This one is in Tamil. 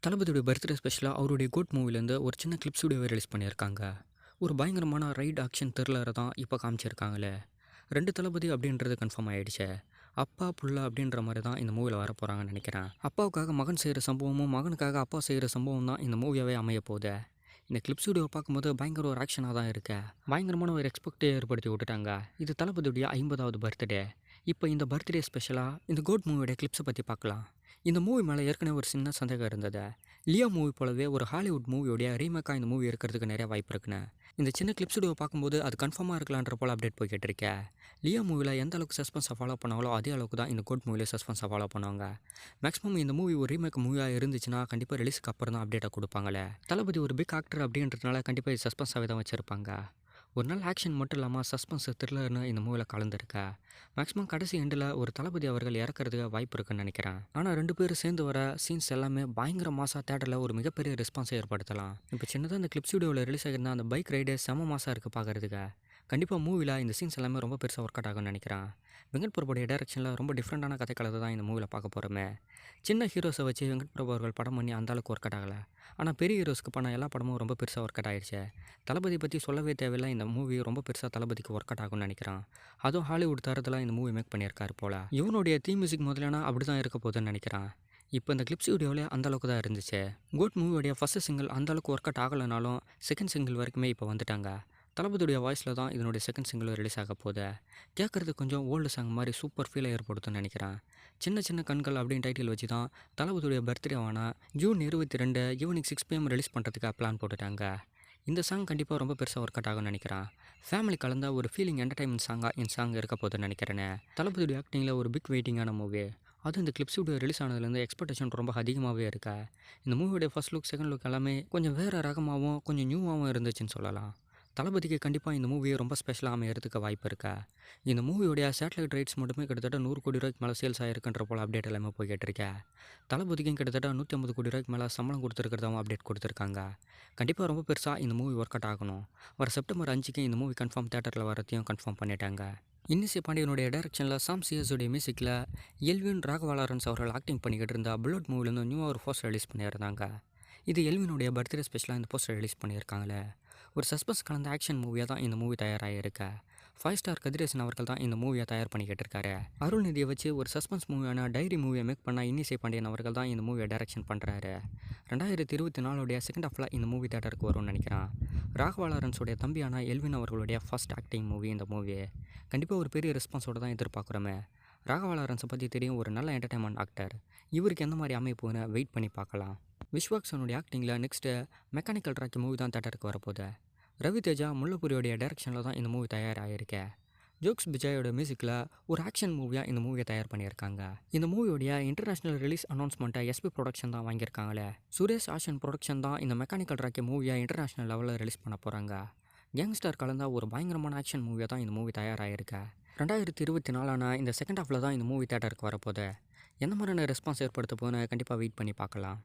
தளபதியோட பர்த்டே ஸ்பெஷலாக அவருடைய கோட் மூவிலேருந்து ஒரு சின்ன கிளிப்ஸ் வீடியோவை ரிலீஸ் பண்ணியிருக்காங்க. ஒரு பயங்கரமான ரைட் ஆக்ஷன் த்ரில்லரை தான் இப்போ காமிச்சிருக்காங்களே. 2 தளபதி அப்படின்றது கன்ஃபார்ம் ஆயிடுச்சே. அப்பா, புள்ள அப்படின்ற மாதிரி தான் இந்த மூவியில் வரப்போகிறாங்கன்னு நினைக்கிறேன். அப்பாவுக்காக மகன் செய்கிற சம்பவமும், மகனுக்காக அப்பா செய்கிற சம்பவம் தான் இந்த மூவியாகவே அமைய போகுது. இந்த கிளிப்ஸ் வீடியோவை பார்க்கும்போது பயங்கர ஒரு ஆக்ஷனாக தான் இருக்கு. பயங்கரமான ஒரு எக்ஸ்பெக்டே ஏற்படுத்தி விட்டுட்டாங்க. இது தளபதியுடைய 50வது பர்த்டே. இப்போ இந்த பர்த்டே ஸ்பெஷலாக இந்த கோட் மூவியோட கிளிப்ஸை பற்றி பார்க்கலாம். இந்த மூவி மேலே ஏற்கனவே ஒரு சின்ன சந்தேகம் இருந்தது. லியோ மூவி போலவே ஒரு ஹாலிவுட் மூவியோடைய ரீமேக்காக இந்த மூவி இருக்கிறதுக்கு நிறைய வாய்ப்பு இருக்குன்னு. இந்த சின்ன கிளிப்ஸ் வீடியோ பார்க்கும்போது அது கன்ஃபார்மாக இருக்கலான்ற போல் அப்டேட் போய்கிட்டு இருக்கேன். லியோ மூவியில் எந்த அளவுக்கு சஸ்பென்ஸை ஃபாலோ பண்ணாங்களோ அதே அளவுக்கு தான் இந்த கோட் மூவியில் சஸ்பென்ஸை ஃபாலோ பண்ணுவாங்க. மேக்ஸிமம் இந்த மூவி ஒரு ரீமேக் மூவியாக இருந்துச்சுன்னா கண்டிப்பாக ரிலீஸுக்கு அப்புறம் தான் அப்டேட்டை கொடுப்பாங்களே. தளபதி ஒரு பிக் ஆக்டர் அப்படின்றதுனால கண்டிப்பாக இது சஸ்பென்ஸாகவே தான் வச்சுருப்பாங்க. ஒரு நாள் ஆக்ஷன் மட்டும் இல்லாமல் சஸ்பென்ஸ் த்ரில்லர்னு இந்த மூவியில் கலந்துருக்கா. மேக்ஸிமம் கடைசி எண்டில் ஒரு தளபதி அவர்கள் இறக்கிறதுக்கு வாய்ப்பு இருக்குன்னு நினைக்கிறேன். ஆனால் 2 பேரும் சேர்ந்து வர சீன்ஸ் எல்லாமே பயங்கர மாசாக தேட்டரில் ஒரு மிகப்பெரிய ரெஸ்பான்ஸை ஏற்படுத்தலாம். இப்போ சின்னதாக இந்த கிளிப்ஸ் வீடியோவில் ரிலீஸ் ஆகிருந்தா அந்த பைக் ரைடு செம மாசாக இருக்குது பார்க்குறதுக்கு. கண்டிப்பாக மூவியில் இந்த சீன்ஸ் எல்லாமே ரொம்ப பெருசாக ஒர்க் அவுட் ஆகும்னு நினைக்கிறேன். வெங்கட் பிரபுடைய டைரக்ஷனில் ரொம்ப டிஃப்ரெண்டான கதைக்களத்தை தான் இந்த மூவியில் பார்க்க போகிறோமே. சின்ன ஹீரோஸை வச்சு வெங்கட் பிரபு அவர்கள் படம் பண்ணி அந்த அளவுக்கு ஒர்க் அவுட் ஆகலை. ஆனால் பெரிய ஹீரோஸ்க்கு பண்ண எல்லா படமும் ரொம்ப பெருசாக ஒர்க் அவுட் ஆயிடுச்சு. தளபதி பற்றி சொல்லவே தேவையில்லை. இந்த மூவி ரொம்ப பெருசாக தளபதிக்கு ஒர்க் அவுட் ஆகும்னு நினைக்கிறேன். அதுவும் ஹாலிவுட் தரத்தில் இந்த மூவி மேக் பண்ணியிருக்காரு போல். இவனுடைய தீம் மியூசிக் முதலானா அப்படி தான் இருக்க போகுதுன்னு நினைக்கிறேன். இப்போ இந்த கிளிப்ஸ் வீடியோவிலே அந்தளவுக்கு தான் இருந்துச்சு. கோட் மூவியோடைய ஃபஸ்ட்டு சிங்கிள் அந்தளவுக்கு ஒர்க் அவுட் ஆகலைனாலும் செகண்ட் சிங்கிள் வரைக்குமே இப்போ வந்துட்டாங்க. தளபதியுடைய வாய்ஸில் தான் இதனுடைய செகண்ட் சிங்கிள் ரிலீஸ் ஆக போகுது. கேட்குறது கொஞ்சம் ஓல்டு சாங் மாதிரி சூப்பர் ஃபீலை ஏற்படுத்தும்னு நினைக்கிறேன். சின்ன சின்ன கண்கள் அப்படின்னு டைட்டில் வச்சு தான் தளபதியுடைய பர்த்டேவான ஜூன் 22 ஈவினிங் 6 PM ரிலீஸ் பண்ணுறதுக்காக பிளான் போட்டுட்டாங்க. இந்த சாங் கண்டிப்பாக ரொம்ப பெருசாக ஒர்க் அவுட் ஆகும்னு நினைக்கிறேன். ஃபேமிலி கலந்த ஒரு ஃபீலிங் என்டர்டைன்மெண்ட் சாங்காக இந்த சாங் இருக்க போகுதுன்னு நினைக்கிறேன்னு. தளபதியுடைய ஆக்டிங்கில் ஒரு பிக் வெயிட்டிங்கான மூவி. அதுவும் இந்த கிளிப்ஸ் வீடியோ ரிலீஸ் ஆனதுலேருந்து எக்ஸ்பெக்டேஷன் ரொம்ப அதிகமாகவே இருக்கா. இந்த மூவியோடைய ஃபர்ஸ்ட் லுக், செகண்ட் லுக் எல்லாமே கொஞ்சம் வேறு ரகமாகவும் கொஞ்சம் நியூவாகவும் இருந்துச்சுன்னு சொல்லலாம். தளபதிக்கு கண்டிப்பாக இந்த மூவியை ரொம்ப ஸ்பெஷலாக அமையறதுக்கு வாய்ப்பு இருக்கா. இந்த மூவியோடைய சேட்டலைட் ரைட்ஸ் மட்டுமே கிட்டத்தட்ட 100 கோடி ரூபாய்க்கு மேலே சேல்ஸ் ஆகிருக்குன்ற போல் அப்டேட் எல்லாமே போய்கிட்டு இருக்கேன். தளபதிக்கும் கிட்டத்தட்ட 150 கோடி ரூபாய்க்கு மேலே சம்பளம் கொடுத்துருக்கிறதாவும் அப்டேட் கொடுத்துருக்காங்க. கண்டிப்பாக ரொம்ப பெருசாக இந்த மூவி ஒர்க் அவுட் ஆகணும். வர செப்டம்பர் 5க்கு இந்த மூவி கன்ஃபார்ம் தேட்டரில் வரத்தையும் கன்ஃபார்ம் பண்ணிட்டாங்க. இன்னிசை பாண்டியனுடைய டைரக்ஷனில் சாம் சிஎஸுடைய மியூசிக்கில் எல்வின் ராகவா அவர்கள் ஆக்டிங் பண்ணிக்கிட்டு இருந்தா புல்லட் மூவிலேருந்து நியூவாக ஒரு போஸ்டர் ரிலீஸ் பண்ணியிருந்தாங்க. இது எல்வினுடைய பர்த்டே ஸ்பெஷலாக இந்த போஸ்டர் ரிலீஸ் பண்ணியிருக்காங்களே. ஒரு சஸ்பென்ஸ் கலந்த ஆக்ஷன் மூவியாக தான் இந்த மூவி தயாராகிருக்கு. 5 ஸ்டார் கதிரேசன் அவர்கள் தான் இந்த மூவியை தயார் பண்ணிக்கிட்டு இருக்காரு. அருள்நிதியை வச்சு ஒரு சஸ்பென்ஸ் மூவியான டைரி மூவியை மேக் பண்ண இன்னிசை பாண்டியன் அவர்கள் தான் இந்த மூவியை டைரக்ஷன் பண்ணுறாரு. 2024 செகண்ட் ஹாஃபில் இந்த மூவி தேட்டருக்கு வரும்னு நினைக்கிறேன். ராகவா தம்பியான எல்வின் அவர்களுடைய ஃபர்ஸ்ட் ஆக்டிங் மூவி இந்த மூவி. கண்டிப்பாக ஒரு பெரிய ரெஸ்பான்ஸோடு தான் எதிர்பார்க்குறோமே. ராகவா பற்றி தெரியும், ஒரு நல்ல என்டர்டைன்மெண்ட் ஆக்டர். இவருக்கு எந்த மாதிரி அமைப்புன்னு வெயிட் பண்ணி பார்க்கலாம். விஸ்வாக்சனுடைய ஆக்டிங்கில் நெக்ஸ்ட்டு மெக்கானிக்கல் ட்ராக்கி மூவி தான் தேட்டருக்கு வரப்போகுது. ரவி தேஜா முல்லப்பூரியோடைய டைரக்ஷனில் தான் இந்த மூவி தயாராகிருக்கேன். ஜோக்ஸ் பிஜாயோட மியூசிக்கில் ஒரு ஆக்ஷன் மூவியாக இந்த மூவியை தயார் பண்ணியிருக்காங்க. இந்த மூவியோடைய இன்டர்நேஷ்னல் ரிலீஸ் அனௌன்ஸ்மெண்ட்டை எஸ்பி ப்ரொடக்ஷன் தான் வாங்கியிருக்காங்களே. சுரேஷ் ஆஷன் ப்ரொடக்ஷன் தான் இந்த மெக்கானிக்கல் ட்ராக்கி மூவியை இன்டர்நேஷ்னல் லெவலில் ரிலீஸ் பண்ண போகிறாங்க. கேங்ஸ்டர் கலந்த ஒரு பயங்கரமான ஆக்ஷன் மூவியாக தான் இந்த மூவி தயாராகிருக்கு. 2024 இந்த செகண்ட் ஹாஃபில் தான் இந்த மூவி தேட்டருக்கு வரப்போகுது. எந்த மாதிரியான ரெஸ்பான்ஸ் ஏற்படுத்த போகுதுன்னு கண்டிப்பாக வெயிட் பண்ணி பார்க்கலாம்.